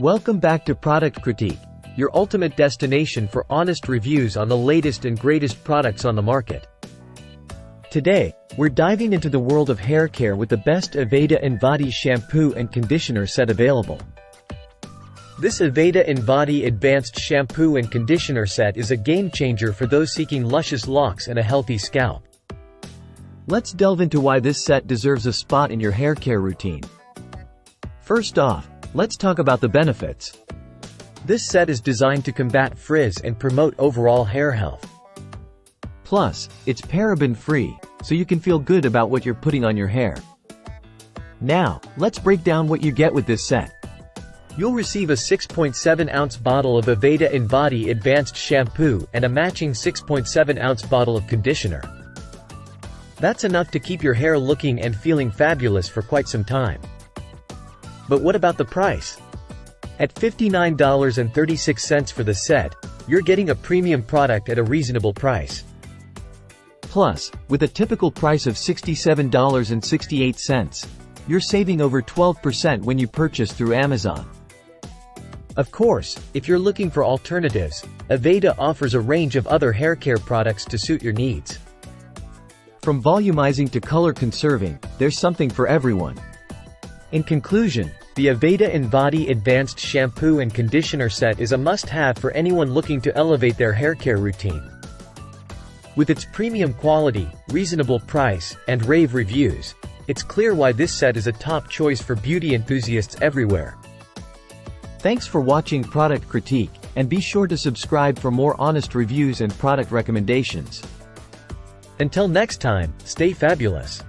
Welcome back to Product Critique, your ultimate destination for honest reviews on the latest and greatest products on the market. Today, we're diving into the world of hair care with the best Aveda Invati Shampoo and Conditioner set available. This Aveda Invati Advanced Shampoo and Conditioner set is a game-changer for those seeking luscious locks and a healthy scalp. Let's delve into why this set deserves a spot in your hair care routine. First off, let's talk about the benefits. This set is designed to combat frizz and promote overall hair health. Plus, it's paraben-free, so you can feel good about what you're putting on your hair. Now, let's break down what you get with this set. You'll receive a 6.7-ounce bottle of Aveda Invati Advanced Shampoo and a matching 6.7-ounce bottle of conditioner. That's enough to keep your hair looking and feeling fabulous for quite some time. But what about the price? At $59.36 for the set, you're getting a premium product at a reasonable price. Plus, with a typical price of $67.68, you're saving over 12% when you purchase through Amazon. Of course, if you're looking for alternatives, Aveda offers a range of other hair care products to suit your needs. From volumizing to color conserving, there's something for everyone. In conclusion, the Aveda Invati Advanced Shampoo and Conditioner set is a must-have for anyone looking to elevate their hair care routine. With its premium quality, reasonable price, and rave reviews, it's clear why this set is a top choice for beauty enthusiasts everywhere. Thanks for watching Product Critique, and be sure to subscribe for more honest reviews and product recommendations. Until next time, stay fabulous.